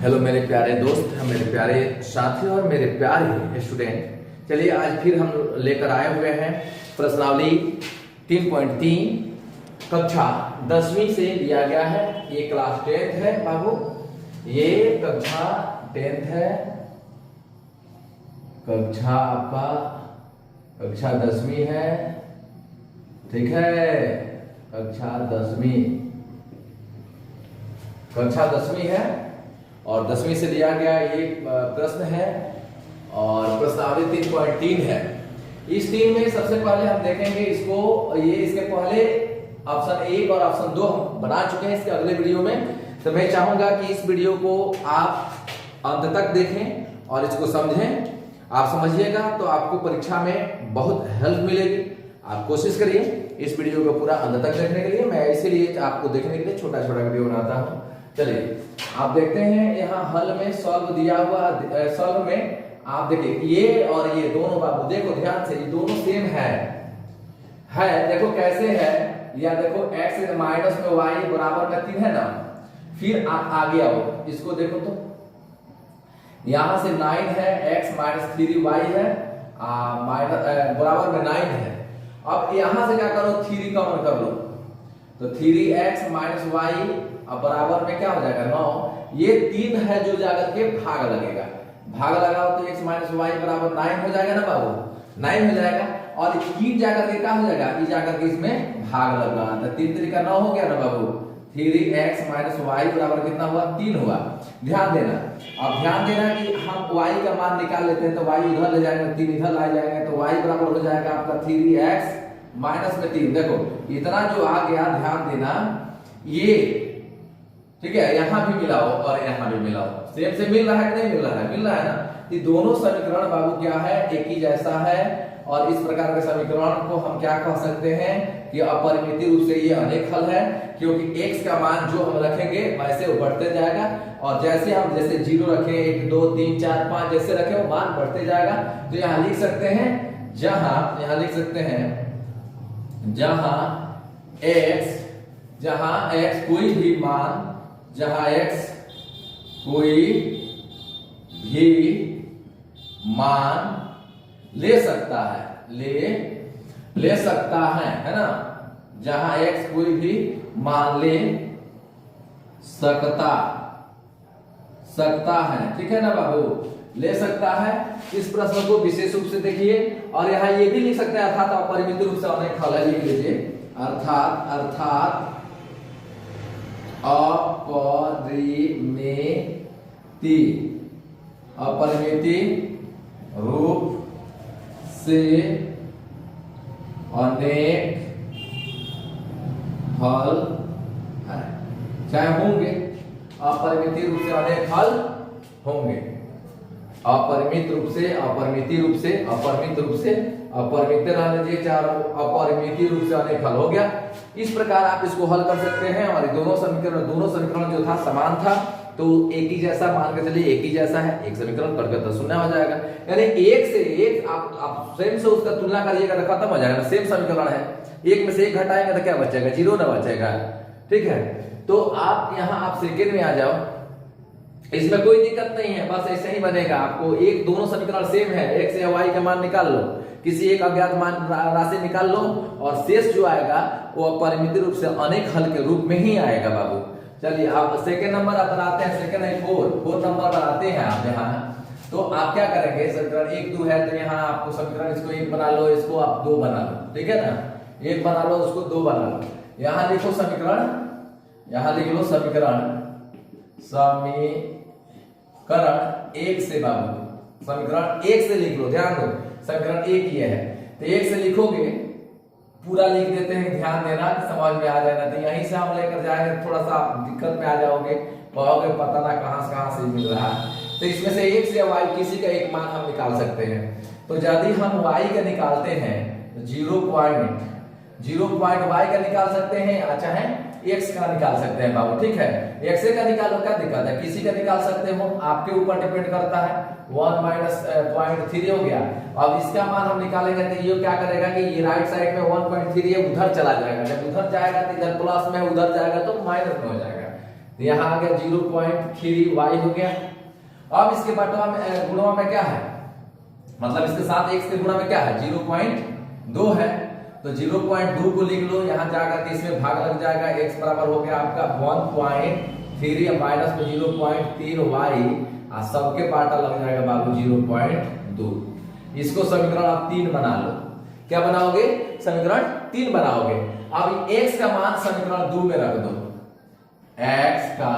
Hello मेरे प्यारे दोस्त, मेरे प्यारे साथी और मेरे प्यारे स्टूडेंट। चलिए आज फिर हम लेकर आए हुए हैं प्रश्नावली 3.3 कक्षा 10वीं से लिया गया है। ये क्लास 10th है बाबू, ये कक्षा 10th है। कक्षा आपका कक्षा 10वीं है, ठीक है। कक्षा 10वीं है और 10वीं से लिया गया एक प्रश्न है और प्रश्नावली 3.3 है। इस 3 में सबसे पहले हम देखेंगे इसको, ये इसके पहले ऑप्शन 1 और ऑप्शन 2 हम बना चुके हैं इसके अगले वीडियो में। तो मैं चाहूंगा कि इस वीडियो को आप अंत तक देखें और इसको समझें। आप समझिएगा तो आपको परीक्षा में बहुत हेल्प मिलेगी। आप कोशिश करिए इस वीडियो को पूरा अंत तक देखने के लिए। मैं इसीलिए आपको देखने के लिए छोटा छोटा वीडियो बनाता हूँ। चलिए आप देखते हैं यहाँ हल में सॉल्व दिया हुआ, सॉल्व में आप देखिए ये और ये दोनों बाबू देखो ध्यान से, ये दोनों सेम है। देखो कैसे है, या देखो x माइनस में y बराबर में 3 है ना। फिर आप आगे आओ, इसको देखो तो यहां से 9 है, x माइनस 3y है माइनस बराबर में 9 है। अब यहां से क्या करो, 3 कॉमन कर लो तो 3x माइनस y अब बराबर में क्या हो जाएगा 9। ये 3 है जो जाकर के भाग लगेगा, भाग लगाओ तो x माइनस y बराबर 9 हो जाएगा ना बाबू, 9 हो जाएगा। और 3 जाकर के क्या हो जाएगा, ये जाकर के इसमें भाग लगा तो 3 3 का 9 हो गया ना बाबू। 3x माइनस y बराबर कितना हुआ, 3 हुआ। ध्यान देना, अब ध्यान देना कि हम y का मान निकाल लेते हैं तो y इधर ले जाएंगे, 3 इधर ला जाएंगे तो y बराबर हो जाएगा आपका 3x माइनस में 3। देखो इतना जो आ गया, ध्यान देना ये ठीक है। यहां भी मिलाओ और यहां भी मिलाओ, सेम से मिल रहा है कि नहीं मिल रहा है, मिल रहा है ना। ये दोनों समीकरण बाबू क्या है, एक ही जैसा है। और इस प्रकार के समीकरण को हम क्या कह सकते हैं कि अपरिमित रूप से ये अनेक हल है, क्योंकि x का मान जो हम रखेंगे वैसे वो बढ़ते जाएगा। और जैसे हम जैसे 0 रखें, 1 2 3 4 5 जैसे रखें वो मान बढ़ते जाएगा। तो यहां लिख सकते हैं, यहां लिख सकते हैं जहां x कोई भी मान, जहां x कोई भी मान ले सकता है, ले सकता है ना। जहां x कोई भी मान ले सकता है, ठीक है ना बाबू, ले सकता है। इस प्रश्न को विशेष रूप से देखिए और यहाँ ये भी लिख सकते हैं अर्थात अपरिमित रूप से अनेक हल है, लिख लीजिए अर्थात अपरिमित रूप से अनेक हल है, चाहे होंगे अपरिमित रूप से अनेक हल होंगे। अपरिमित रूप से अपरिमित रहने दीजिए, चाहे अपरिमित रूप से अनेक हल हो गया। इस प्रकार आप इसको हल कर सकते हैं। और दोनों समीकरण जो था समान था तो एक ही जैसा मान के चलिए, एक ही जैसा है, एक समीकरण कट कर 0 हो जाएगा। यानी एक से एक आप सेम से उसका तुलना करिएगा तो खत्म हो जाएगा। सेम समीकरण है, एक में से एक घटाएंगे तो क्या बचेगा, 0 ना बचेगा, ठीक है। तो आप यहाँ आप सेकेंड में आ जाओ, इसमें कोई दिक्कत नहीं है, बस ऐसे ही बनेगा। आपको एक दोनों समीकरण सेम है, x या y का मान निकाल लो, किसी एक अज्ञात मान राशि निकाल लो और शेष जो आएगा वो अपरिमित रूप से अनेक हल के रूप में ही आएगा बाबू। चलिए आप सेकंड नंबर आप बनाते हैं, सेकंड है 4 नंबर बनाते हैं आप यहाँ। तो आप क्या करेंगे, समीकरण 1 2 है तो यहाँ आपको समीकरण इसको 1 बना लो, इसको आप 2 बना लो, ठीक है ना। 1 बना लो, उसको 2 बना लो। यहाँ लिखो समीकरण, यहाँ लिख लो समीकरण 1 से बाबू, समीकरण 1 से लिख लो। ध्यान दो समीकरण 1 ये है तो 1 से लिखोगे, पूरा लिख देते हैं, ध्यान देना समझ में आ जाएगा। तो यहीं से हम लेकर जाएंगे, थोड़ा सा आप दिक्कत में आ जाओगे, कहोगे पता ना कहां से मिल रहा है। तो इसमें से x या y किसी का एक मान हम निकाल सकते हैं। तो यदि हम y का निकालते हैं तो 0 पॉइंट y का निकाल सकते हैं, अच्छा है x का निकाल सकते हैं बाबू, ठीक है। x का निकालो, क्या दिक्कत है, किसी का निकाल सकते हो, आपके ऊपर डिपेंड करता है। 1 माइनस 0.3 हो गया। अब इसका मान हम निकालेंगे तो ये क्या करेगा कि ये राइट साइड में 1.3 है, उधर चला जाएगा। जब उधर जाएगा तो इधर प्लस में, उधर जाएगा तो माइनस में हो जाएगा। तो यहाँ आ गया 0.3 y हो गया। अब इसके बटवा में गुणा में क्या है, मतलब इसके साथ x के गुणा में क्या है 0.2 है, तो 0.2 को लिख लो, यहाँ जाकर के इसमें भाग लग जाएगा, x बराबर हो गया आपका 1.3 माइनस में 0.3 y, और सबके पाटा लग जाएगा बाबू 0.2। इसको समीकरण आप 3 बना लो। क्या बनाओगे, समीकरण 3 बनाओगे। अब x का मान समीकरण 2 में रख दो, x का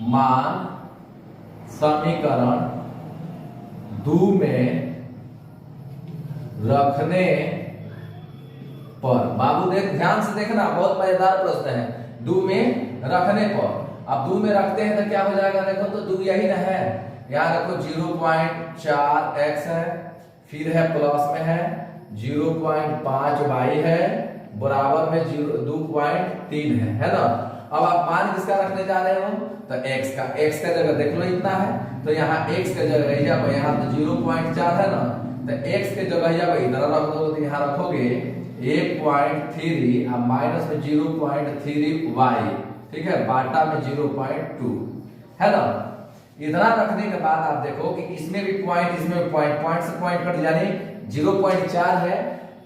मान समीकरण 2 में रखने पर, बाबू देख ध्यान से देखना, बहुत मजेदार प्रश्न है। 2 में रखने पर, अब 2 में रखते हैं तो क्या हो जाएगा, देखो तो 2 यही ना है, यहाँ रखो 0.4x है, फिर है प्लस में है 0.5y है, बराबर में 2.3 है ना। अब आप मान किसका रखने जा रहे हो, तो x का, x का जगह देख लो इतना है, तो यहाँ x का जगह यहाँ तो 0.4 है ना, तो x के जगह जब इधर रख दो तो यहाँ रखोगे 1.3 और माइनस में 0.3y, ठीक है, बाटा में 0.2 है ना। इतना रखने के बाद आप देखो कि इसमें भी पॉइंट, इसमें पॉइंट से पॉइंट कट, यानी 0.4 है,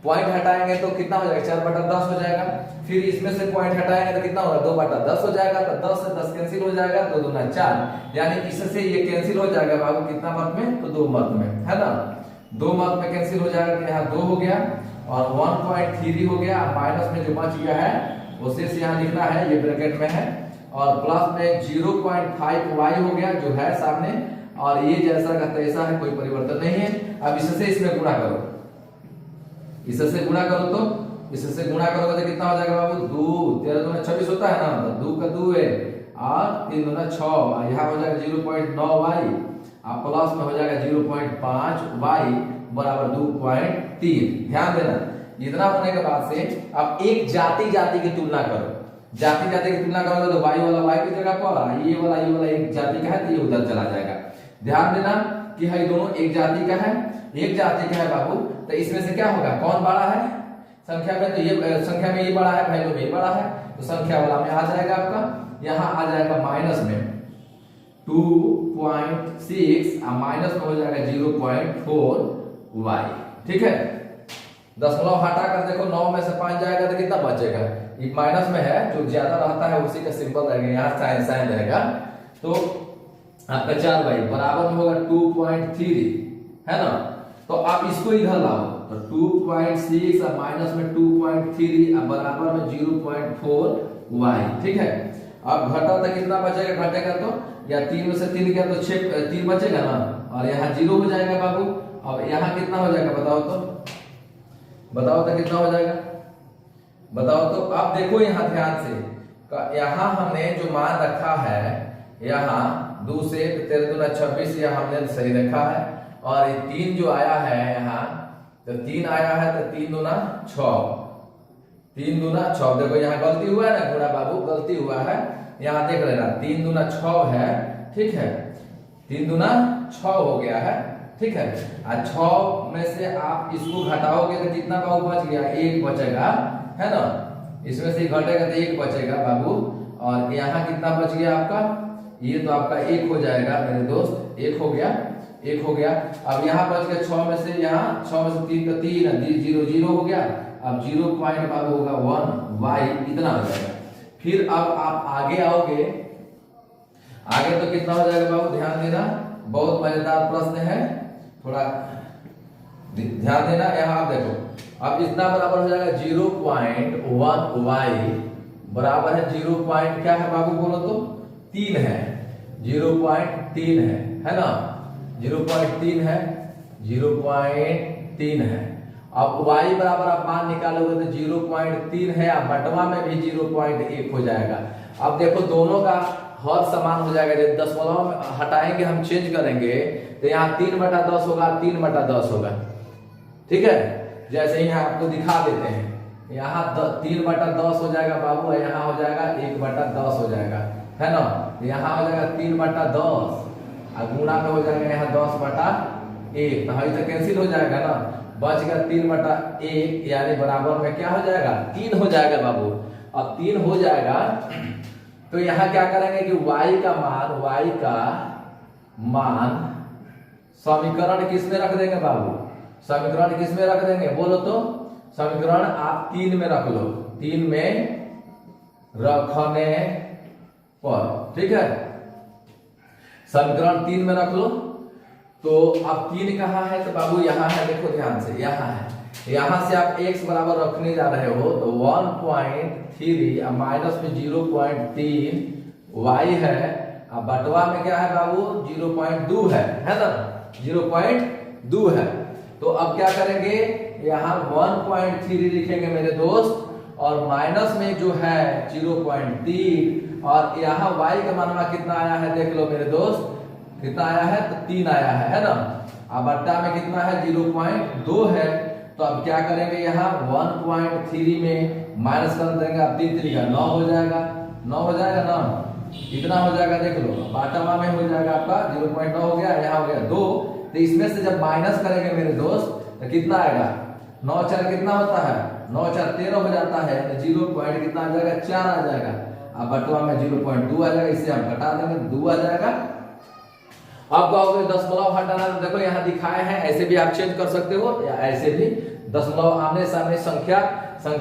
पॉइंट हटाएंगे तो कितना हो जाएगा 4/10 हो जाएगा, फिर इसमें से पॉइंट हटाएंगे तो कितना होगा 2/10 हो जाएगा, तो 10 से 10 कैंसिल हो जाएगा, 2 दूना 4, यानी इससे ये कैंसिल हो जाएगा बाबू कितना मत में, तो 2 मत में, है ना, 2 मत में कैंसिल हो जाएगा, तो यहाँ 2 हो गया और 1.3 हो गया, माइनस में जो बच गया है वो शेष यहाँ लिखना है, ये ब्रैकेट में है, और प्लस में 0.5y हो गया जो है सामने, और ये जैसा का तैसा है, कोई परिवर्तन नहीं है। अब इससे इसमें गुणा करो, इससे गुणा करो, तो इससे गुणा करोगे तो कितना हो जाएगा बाबू, 2 13 दूना 26 होता है ना, तो 2 का 2 है और 3 दूना 6, यहाँ हो जाएगा 0.9y और प्लस में हो जाएगा 0.5y बराबर 2.3। ध्यान देना, इतना होने के बाद से अब एक जाति की तुलना करो, जाति की तुलना करोगे तो y वाला y की जगह पर, ये वाला एक जाति का है तो ये उधर चला जाएगा। ध्यान देना कि है दोनों एक जाति का है, एक जाति का है बाबू, तो इसमें से क्या होगा, कौन बड़ा है संख्या में, तो ये संख्या में ये बड़ा है, भाई में ये बड़ा है, तो संख्या वाला में आ जाएगा आपका, यहाँ आ जाएगा माइनस में 2.6 और माइनस में हो जाएगा 0.4y, ठीक है। दशमलव हटा कर देखो, 9 में से 5 जाएगा तो कितना बचेगा, ये माइनस में है, जो ज्यादा रहता है उसी का सिंबल रहेगा, यहाँ साइन साइन रहेगा, तो आपका 4y बराबर में होगा 2.3, है ना। तो आप इसको इधर लाओ, तो 2.6 और माइनस में 2.3 और बराबर में 0.4y, ठीक है। अब घटा तो कितना बचेगा, घटेगा तो या 3 में से 3 गया तो 3 बचेगा ना, और यहाँ 0 हो जाएगा बाबू। अब यहाँ कितना हो जाएगा बताओ तो, बताओ तो कितना हो जाएगा, बताओ तो। अब देखो यहाँ ध्यान से, यहाँ हमने जो मान रखा है, यहाँ 2 से 13 दूना 26 यह हमने सही रखा है, और ये 3 जो आया है यहाँ, तो 3 आया है तो 3 दूना 6, 3 दूना 6, देखो यहाँ गलती हुआ है ना गुणा बाबू, गलती हुआ है, यहाँ देख लेना 3 दूना 6 है, ठीक है, 3 दूना 6 हो गया है, ठीक है। और 6 में से आप इसको घटाओगे तो कितना बाबू बच गया, 1 बचेगा, है ना, इसमें से घटेगा तो 1 बचेगा बाबू, और यहाँ कितना बच गया आपका, ये तो आपका 1 हो जाएगा मेरे दोस्त, 1 हो गया, 1 हो गया। अब यहाँ बच गया 6 में से, यहाँ 6 में से 3 का 3 0 0 हो गया, अब 0 पॉइंट बाबू होगा 1y, इतना हो जाएगा। फिर अब आप आगे आओगे, आगे तो कितना हो जाएगा बाबू, ध्यान देना, बहुत मजेदार प्रश्न है, थोड़ा ध्यान देना। यहाँ आप देखो, अब इतना बराबर हो जाएगा 0.1y बराबर है 0 पॉइंट क्या है बाबू बोलो तो 3 है, 0.3 है ना, 0.3 है, 0.3 है। अब y बराबर आप मान निकालोगे तो 0.3 है, अब बटवा में भी 0.1 हो जाएगा। अब देखो दोनों का हर समान हो जाएगा, जब दशमलव हटाएंगे हम चेंज करेंगे तो यहाँ 3/10 होगा, 3/10 होगा, ठीक है। जैसे ही यहाँ आपको दिखा देते हैं, यहाँ 3/10 हो जाएगा बाबू, और यहाँ हो जाएगा 1/10 हो जाएगा, है ना। यहाँ हो जाएगा 3/10 और गुणा में हो जाएगा यहाँ 10/1, तो तो कैंसिल हो जाएगा ना, बच गया 3/1, यानी बराबर में क्या हो जाएगा 3 हो जाएगा बाबू। अब 3 हो जाएगा तो यहां क्या करेंगे कि y का मान समीकरण किस में रख देंगे बाबू? समीकरण किस में रख देंगे बोलो तो? समीकरण आप 3 में रख लो, 3 में रखने पर, ठीक है। समीकरण 3 में रख लो। तो अब 3 कहाँ है? तो बाबू यहाँ है, देखो ध्यान से, यहाँ है। यहां से आप x बराबर रखने जा रहे हो तो 1.3 माइनस में 0.3 y है, अब बटवा में क्या है बाबू? 0.2 है ना? 0.2 है। तो अब क्या करेंगे? यहाँ 1.3 लिखेंगे मेरे दोस्त, और माइनस में जो है 0.3, और यहाँ y का मान कितना आया है देख लो मेरे दोस्त, कितना आया है? तो 3 आया है ना? अब बट्टा में कितना है? 0.2 है। तो अब क्या करेंगे? यहाँ 1.3 में माइनस कर देंगे, अब 3 3 का 9 हो जाएगा, 9 हो जाएगा ना? कितना हो जाएगा देख लो, बाटवा में हो जाएगा आपका 0.9 हो गया, यहाँ हो गया 2। तो इसमें से जब माइनस करेंगे मेरे दोस्त तो कितना आएगा? 9 4 कितना होता है? 9 4 13 हो जाता है, तो 0 पॉइंट कितना आ जाएगा? 4 आ जाएगा। अब बटवा में 0.2 आ जाएगा, इसे हम घटा देंगे, 2 आ जाएगा। अब कहोगे दशमलव हटाना, तो देखो यहाँ दिखाए हैं, ऐसे भी आप चेंज कर सकते हो या ऐसे भी। दशमलव आमने सामने संख्या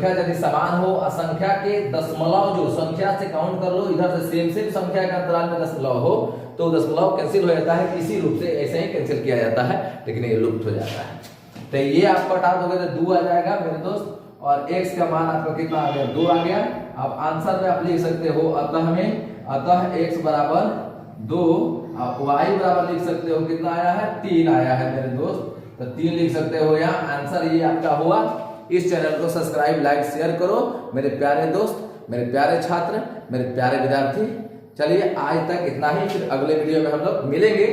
यदि समान हो, संख्या के दशमलव जो संख्या से काउंट कर लो, इधर से सेम संख्या के अंतराल में दशमलव हो तो दशमलव कैंसिल हो जाता है, इसी रूप से ऐसे ही कैंसिल किया जाता है, लेकिन ये लुप्त हो जाता है। तो ये आप घटा दोगे तो 2 आ जाएगा मेरे दोस्त, और x का मान आपका कितना आ गया? 2 आ गया। अब आंसर में आप लिख सकते हो अतः x बराबर 2, आप y बराबर लिख सकते हो कितना आया है? 3 आया है मेरे दोस्त, तो 3 लिख सकते हो यहाँ। आंसर ये आपका हुआ। इस चैनल को सब्सक्राइब, लाइक, शेयर करो मेरे प्यारे दोस्त, मेरे प्यारे छात्र, मेरे प्यारे विद्यार्थी। चलिए आज तक इतना ही, फिर अगले वीडियो में हम लोग मिलेंगे।